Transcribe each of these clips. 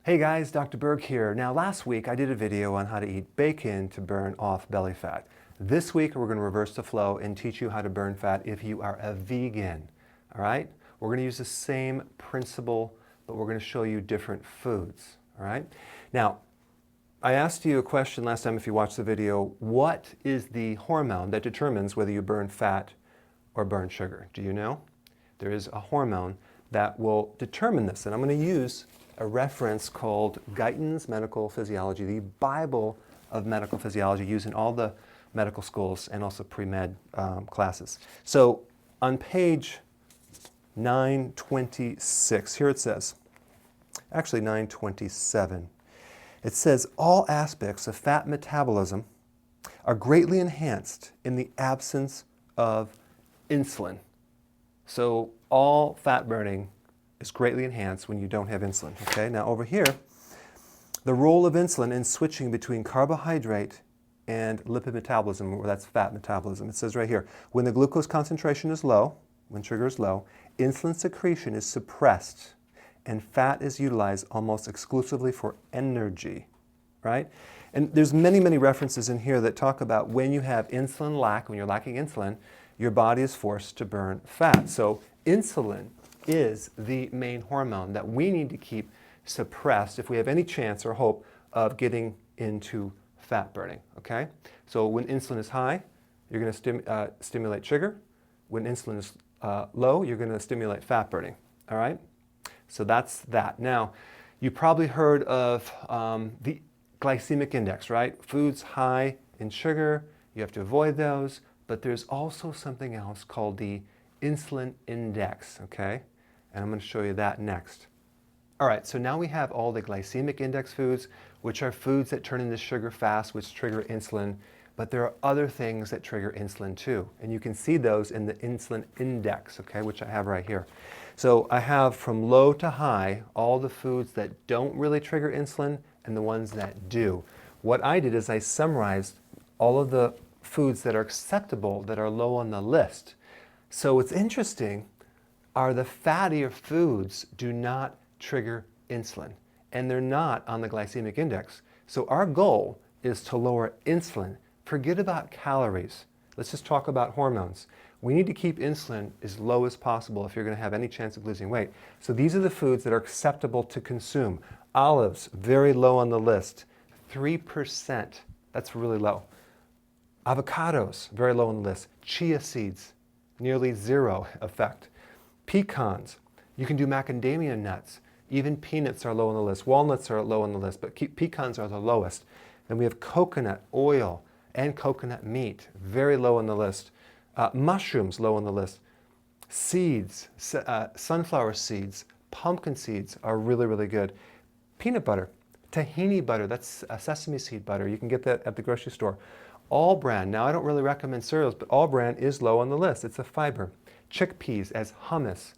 Hey guys, Dr. Berg here. Now last week I did a video on how to eat bacon to burn off belly fat. This week we're going to reverse the flow and teach you how to burn fat if you are a vegan. All right? We're going to use the same principle, but we're going to show you different foods. All right? Now, I asked you a question last time if you watched the video. What is the hormone that determines whether you burn fat or burn sugar? Do you know? There is a hormone that will determine this, and I'm going to use a reference called Guyton's Medical Physiology, the Bible of medical physiology, used in all the medical schools and also pre-med classes. So on page 926, here it says, actually 927, it says all aspects of fat metabolism are greatly enhanced in the absence of insulin. So all fat burning is greatly enhanced when you don't have insulin. Okay, now over here, the role of insulin in switching between carbohydrate and lipid metabolism, or that's fat metabolism. It says right here, when the glucose concentration is low, when sugar is low, insulin secretion is suppressed and fat is utilized almost exclusively for energy, right? And there's many, many references in here that talk about when you have insulin lack, when you're lacking insulin, your body is forced to burn fat. So insulin is the main hormone that we need to keep suppressed if we have any chance or hope of getting into fat burning, okay? So when insulin is high, you're going to stimulate sugar. When insulin is low, you're going to stimulate fat burning, all right? So that's that. Now, you probably heard of the glycemic index, right? Foods high in sugar, you have to avoid those, but there's also something else called the insulin index, okay? And I'm going to show you that next. All right, so now we have all the glycemic index foods, which are foods that turn into sugar fast, which trigger insulin, but there are other things that trigger insulin too. And you can see those in the insulin index, okay, which I have right here. So I have from low to high all the foods that don't really trigger insulin and the ones that do. What I did is I summarized all of the foods that are acceptable that are low on the list. So what's interesting are the fattier foods do not trigger insulin, and they're not on the glycemic index. So our goal is to lower insulin. Forget about calories. Let's just talk about hormones. We need to keep insulin as low as possible if you're going to have any chance of losing weight. So these are the foods that are acceptable to consume. Olives, very low on the list, 3%. That's really low. Avocados, very low on the list. Chia seeds, nearly zero effect. Pecans, you can do macadamia nuts. Even peanuts are low on the list. Walnuts are low on the list, but pecans are the lowest. Then we have coconut oil and coconut meat, very low on the list. Mushrooms, low on the list. Seeds, sunflower seeds, pumpkin seeds are really, really good. Peanut butter, tahini butter, that's sesame seed butter. You can get that at the grocery store. All bran, now I don't really recommend cereals, but all bran is low on the list. It's a fiber. Chickpeas as hummus.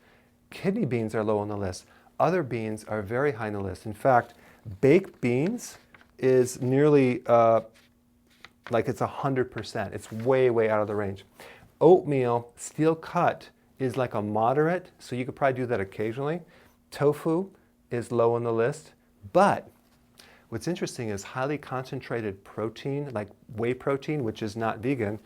Kidney beans are low on the list. Other beans are very high on the list. In fact, baked beans is nearly like it's 100%. It's way, way out of the range. Oatmeal, steel cut, is like a moderate, so you could probably do that occasionally. Tofu is low on the list, but what's interesting is highly concentrated protein, like whey protein, which is not vegan,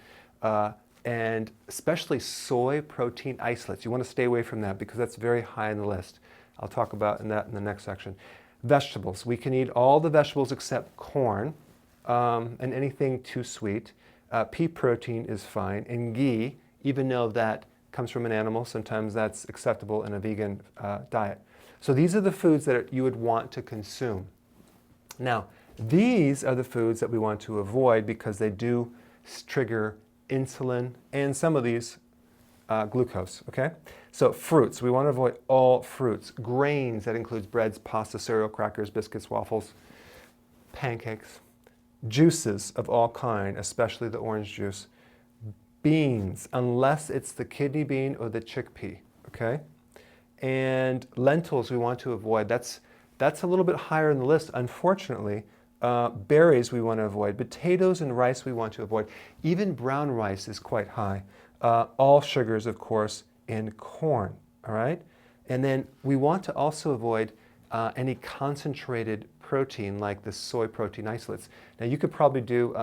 and especially soy protein isolates. You want to stay away from that because that's very high on the list. I'll talk about that in the next section. Vegetables. We can eat all the vegetables except corn and anything too sweet. Pea protein is fine. And ghee, even though that comes from an animal, sometimes that's acceptable in a vegan diet. So these are the foods that you would want to consume. Now, these are the foods that we want to avoid because they do trigger insulin and some of these glucose, okay? So fruits, we want to avoid all fruits. Grains, that includes breads, pasta, cereal, crackers, biscuits, waffles, pancakes. Juices of all kind, especially the orange juice. Beans, unless it's the kidney bean or the chickpea, okay? And lentils we want to avoid. That's a little bit higher in the list, unfortunately. Berries we want to avoid. Potatoes and rice we want to avoid. Even brown rice is quite high. All sugars, of course, and corn, all right? And then we want to also avoid any concentrated protein like the soy protein isolates. Now you could probably do,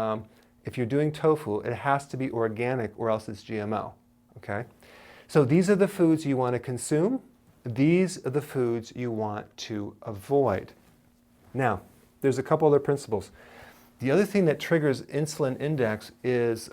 if you're doing tofu, it has to be organic or else it's GMO, okay? So these are the foods you want to consume. These are the foods you want to avoid. Now, there's a couple other principles. The other thing that triggers insulin index is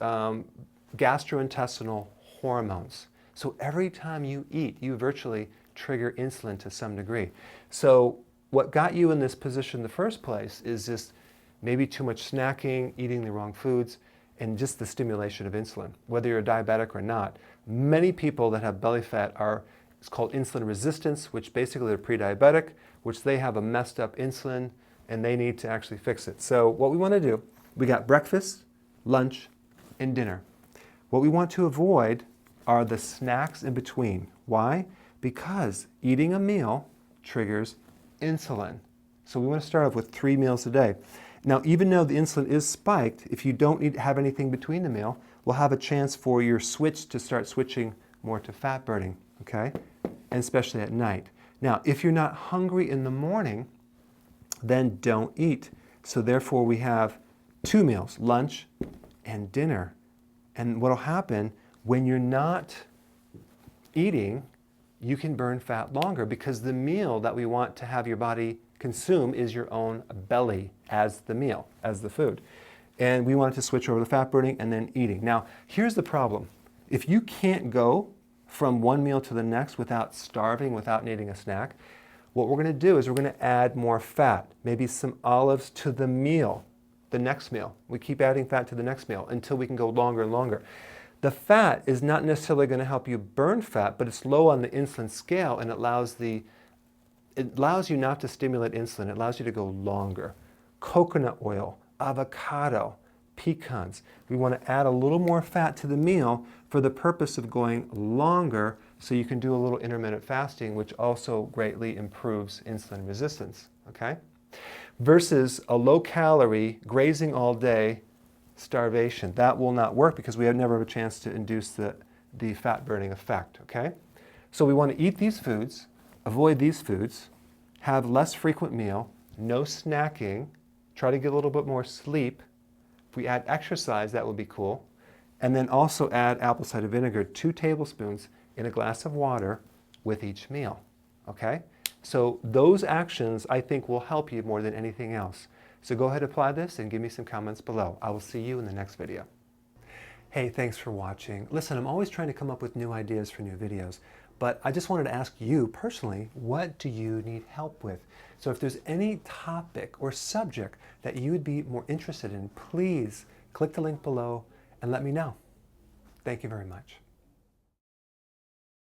gastrointestinal hormones. So every time you eat, you virtually trigger insulin to some degree. So what got you in this position in the first place is just maybe too much snacking, eating the wrong foods, and just the stimulation of insulin. Whether you're a diabetic or not, many people that have belly fat are, it's called insulin resistance, which basically they're pre-diabetic, which they have a messed up insulin and they need to actually fix it. So what we want to do, we got breakfast, lunch, and dinner. What we want to avoid are the snacks in between. Why? Because eating a meal triggers insulin. So we want to start off with 3 meals a day. Now, even though the insulin is spiked, if you don't have anything between the meal, we'll have a chance for your switch to start switching more to fat burning, okay? And especially at night. Now, if you're not hungry in the morning, then don't eat. So therefore we have 2 meals, lunch and dinner. And what'll happen when you're not eating, you can burn fat longer because the meal that we want to have your body consume is your own belly as the meal, as the food. And we want to switch over to fat burning and then eating. Now, here's the problem. If you can't go from one meal to the next without starving, without needing a snack, what we're going to do is we're going to add more fat, maybe some olives to the meal, the next meal. We keep adding fat to the next meal until we can go longer and longer. The fat is not necessarily going to help you burn fat, but it's low on the insulin scale and it allows you not to stimulate insulin. It allows you to go longer. Coconut oil, avocado, pecans. We want to add a little more fat to the meal for the purpose of going longer so you can do a little intermittent fasting, which also greatly improves insulin resistance, okay? Versus a low-calorie, grazing all day, starvation. That will not work because we have never have a chance to induce the fat-burning effect, okay? So we want to eat these foods, avoid these foods, have less frequent meal, no snacking, try to get a little bit more sleep. If we add exercise, that would be cool. And then also add apple cider vinegar, 2 tablespoons in a glass of water with each meal, okay? So those actions, I think, will help you more than anything else. So go ahead and apply this and give me some comments below. I will see you in the next video. Hey, thanks for watching. Listen, I'm always trying to come up with new ideas for new videos, but I just wanted to ask you personally, what do you need help with? So if there's any topic or subject that you would be more interested in, please click the link below and let me know. Thank you very much.